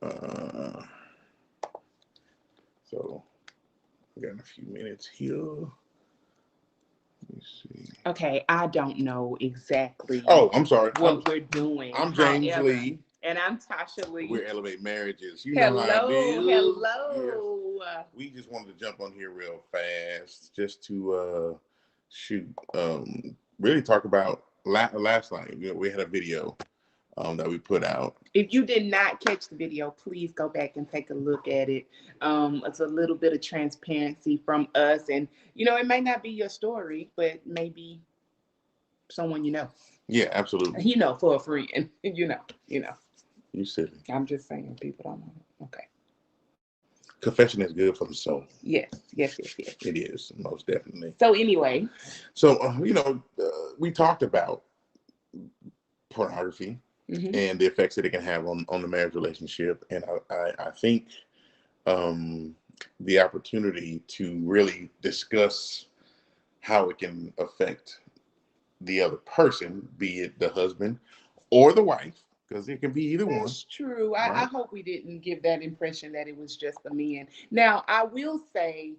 Uh, so we got a few minutes here. Let me see. Okay, I don't know exactly. Oh, I'm sorry. What we're doing. I'm James Lee. And I'm Tasha Lee. We're Elevate Marriages. You hello, know how it is. hello. Yes. We just wanted to jump on here real fast just to really talk about last night. We had a video that we put out. If you did not catch the video, please go back and take a look at it. It's a little bit of transparency from us, and it may not be your story, but maybe someone you know. Yeah, absolutely. For a friend. You know. You silly. I'm just saying, people don't know. Okay. Confession is good for the soul. Yes. It is, most definitely. So anyway. So, we talked about pornography. Mm-hmm. And the effects that it can have on the marriage relationship. And I think the opportunity to really discuss how it can affect the other person, be it the husband or the wife, because it can be either one. That's true. Right? I hope we didn't give that impression that it was just the men. Now, I will say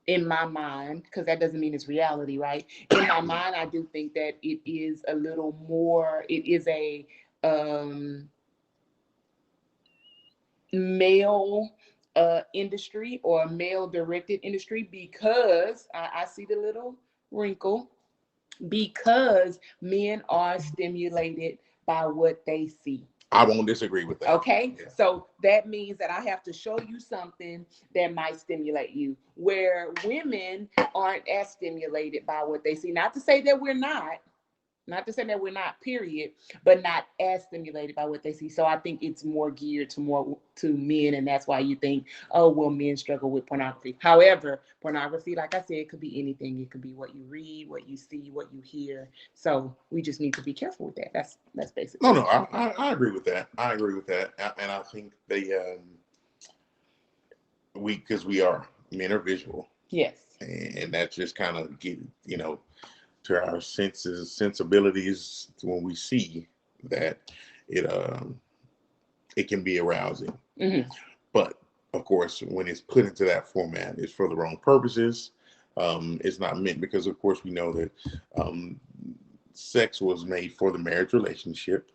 in my mind, because that doesn't mean it's reality, right? In my mind, I do think that it is a little more, it is a male industry or male-directed industry, because I see the little wrinkle, because men are stimulated by what they see. I won't disagree with that. Okay, yeah. So that means that I have to show you something that might stimulate you, where women aren't as stimulated by what they see. Not to say that we're not, period, but not as stimulated by what they see. So I think it's more geared to men, and that's why you think, oh, well, men struggle with pornography. However, pornography, like I said, could be anything. It could be what you read, what you see, what you hear. So we just need to be careful with that. That's basically. No, I agree with that. And I think because men are visual. Yes. And that just kind of to our sensibilities when we see that it can be arousing. Mm-hmm. But of course, when it's put into that format, it's for the wrong purposes. It's not meant, because of course we know that sex was made for the marriage relationship,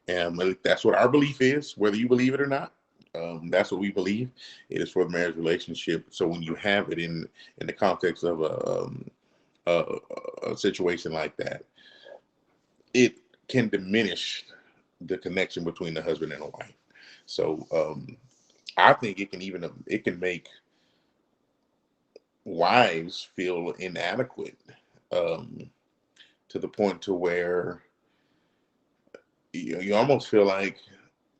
and that's what our belief is, whether you believe it or not. That's what we believe. It is for the marriage relationship. So when you have it in the context of a situation like that, it can diminish the connection between the husband and the wife. So I think it can make wives feel inadequate to the point to where you almost feel like,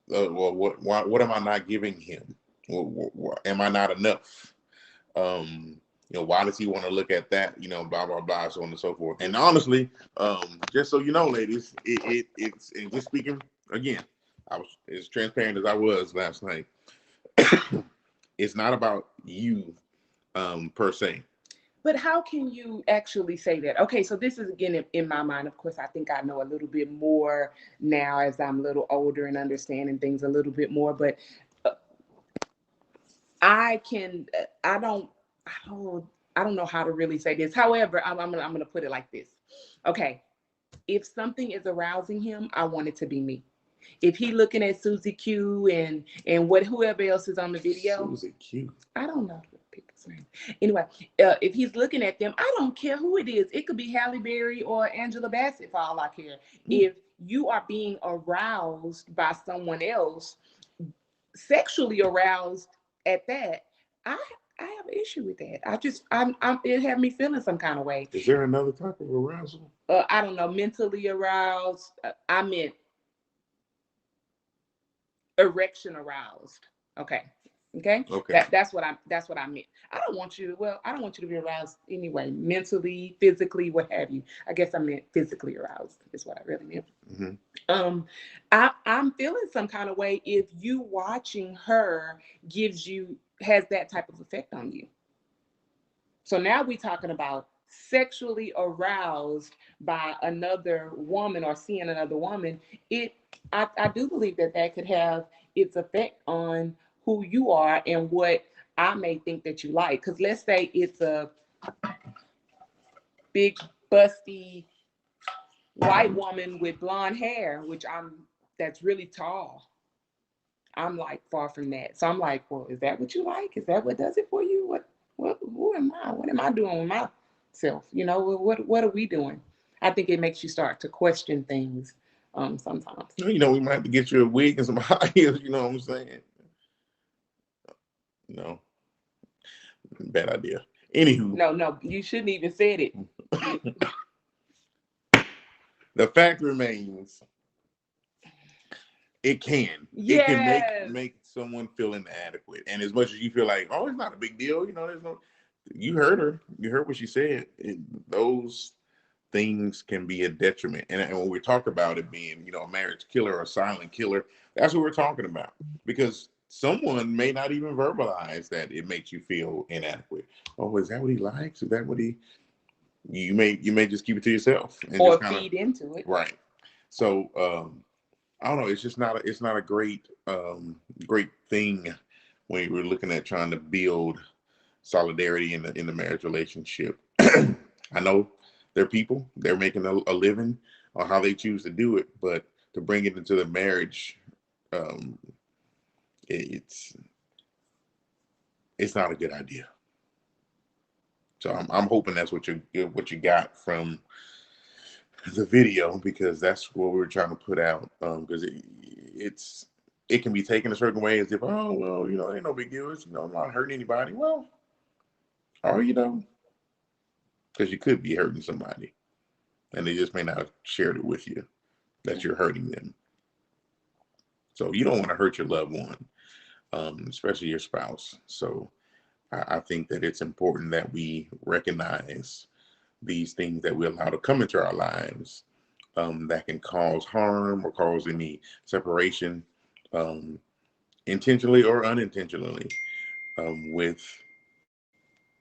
what am I not giving him? Am I not enough? Why does he want to look at that? Blah, blah, blah, so on and so forth. And honestly, just so you know, ladies, it's, and just speaking again, I was as transparent as I was last night. It's not about you per se. But how can you actually say that? Okay, so this is, again, in my mind, of course, I think I know a little bit more now as I'm a little older and understanding things a little bit more, but I don't know how to really say this. However, I'm going to put it like this. Okay, if something is arousing him, I want it to be me. If he looking at Susie Q and whoever else is on the video. Susie Q. I don't know people's name. Anyway, if he's looking at them, I don't care who it is. It could be Halle Berry or Angela Bassett for all I care. If you are being aroused by someone else, sexually aroused at that, I have an issue with that. It had me feeling some kind of way. Is there another type of arousal? I don't know, mentally aroused. I meant erection aroused. Okay. That's what I meant. I don't want you to be aroused anyway, mentally, physically, what have you. I guess I meant physically aroused is what I really meant. Mm-hmm. I'm feeling some kind of way if you watching her has that type of effect on you. So now we're talking about sexually aroused by another woman or seeing another woman, I do believe that that could have its effect on who you are and what I may think that you like. Because let's say it's a big, busty white woman with blonde hair, which that's really tall. I'm like far from that. So I'm like, well, is that what you like? Is that what does it for you? Who am I? What am I doing with myself? What are we doing? I think it makes you start to question things sometimes. We might have to get you a wig and some high heels, you know what I'm saying? No, bad idea. Anywho. No, you shouldn't even said it. The fact remains, it can. Yes. It can make someone feel inadequate. And as much as you feel like, oh, it's not a big deal, there's no. You heard her. You heard what she said. Those things can be a detriment. And when we talk about it being, a marriage killer or a silent killer, that's what we're talking about. Because someone may not even verbalize that it makes you feel inadequate. Oh, is that what he likes? Is that what you may just keep it to yourself and or just kinda, feed into it. Right. So I don't know. It's just not. It's not a great thing when we're looking at trying to build solidarity in the marriage relationship. I know they're people. They're making a living on how they choose to do it, but to bring it into the marriage, it's not a good idea. So I'm hoping that's what you got from the video, because that's what we were trying to put out. Because it can be taken a certain way, as if, oh well, ain't no big deal. I'm not hurting anybody. Well, are you though? Because you could be hurting somebody, and they just may not have shared it with you that you're hurting them. So you don't want to hurt your loved one, especially your spouse. So I think that it's important that we recognize these things that we allow to come into our lives, that can cause harm or cause any separation, intentionally or unintentionally, with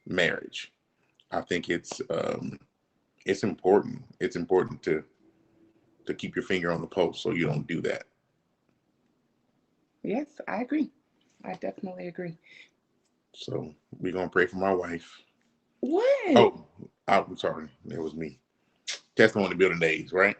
marriage. I think it's important. It's important to keep your finger on the pulse so you don't do that. Yes, I agree. I definitely agree. So we're gonna pray for my wife. What? Oh, I'm sorry, it was me. Testimony building days, right?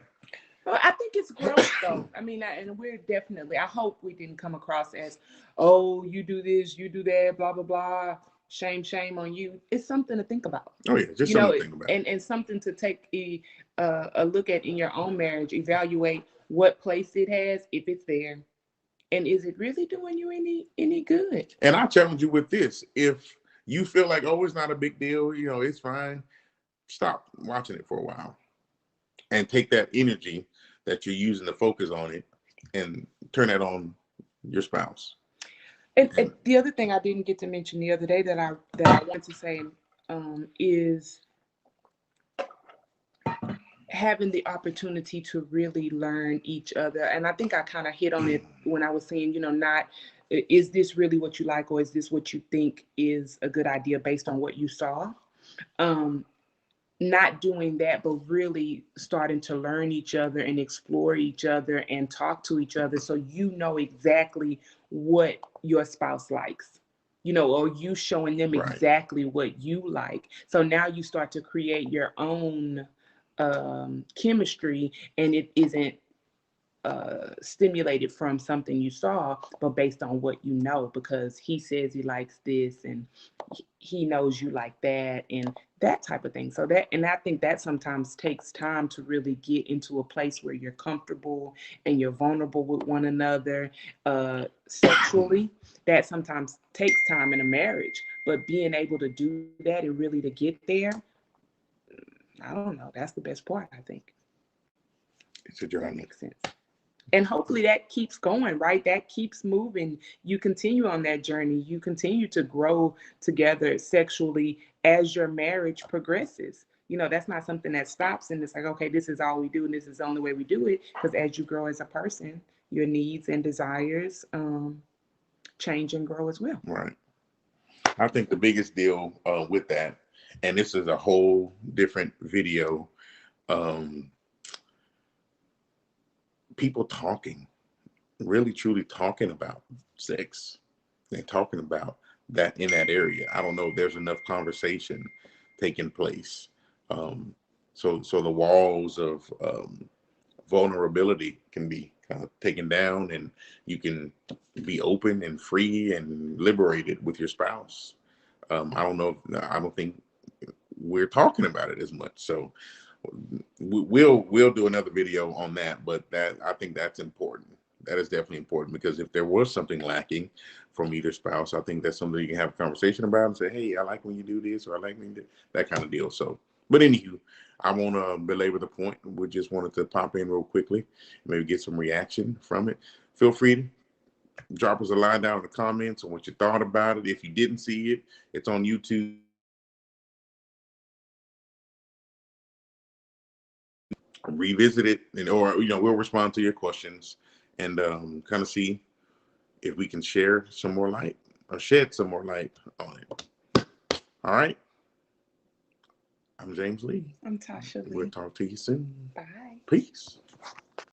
Well, I think it's growth, though. I mean, and we're definitely. I hope we didn't come across as, oh, you do this, you do that, blah blah blah. Shame on you. It's something to think about. Oh yeah, just something to think about. And something to take a look at in your own marriage. Evaluate what place it has, if it's there, and is it really doing you any good? And I challenge you with this: if you feel like, oh, it's not a big deal, it's fine, stop watching it for a while and take that energy that you're using to focus on it and turn that on your spouse. And the other thing I didn't get to mention the other day that I want to say is having the opportunity to really learn each other. And I think I kind of hit on it when I was saying, not is this really what you like, or is this what you think is a good idea based on what you saw? Not doing that, but really starting to learn each other and explore each other and talk to each other, so you know exactly what your spouse likes, or you showing them Right. exactly what you like. So now you start to create your own chemistry, and it isn't stimulated from something you saw, but based on what you know, because he says he likes this and he knows you like that, and that type of thing. So and I think that sometimes takes time to really get into a place where you're comfortable and you're vulnerable with one another sexually. That sometimes takes time in a marriage, but being able to do that and really to get there, I don't know, that's the best part, I think. It's a journey. That makes sense. And hopefully that keeps going, right? That keeps moving. You continue on that journey. You continue to grow together sexually as your marriage progresses. That's not something that stops and it's like, okay, this is all we do and this is the only way we do it. Because as you grow as a person, your needs and desires change and grow as well. Right. I think the biggest deal with that, and this is a whole different video. People talking, really truly talking about sex and talking about that in that area. I don't know if there's enough conversation taking place. So the walls of vulnerability can be kind of taken down, and you can be open and free and liberated with your spouse. I don't know. I don't think we're talking about it as much. So we'll do another video on that. But that, I think that's important. That is definitely important, because if there was something lacking from either spouse, I think that's something you can have a conversation about and say, hey, I like when you do this, or I like when you do that kind of deal. So, but anywho, I won't belabor the point. We just wanted to pop in real quickly, maybe get some reaction from it. Feel free to drop us a line down in the comments on what you thought about it. If you didn't see it, it's on YouTube. Revisit it, and or we'll respond to your questions, and kind of see if we can share some more light or shed some more light on it. All right. I'm James Lee. I'm Tasha Lee. We'll talk to you soon. Bye. Peace.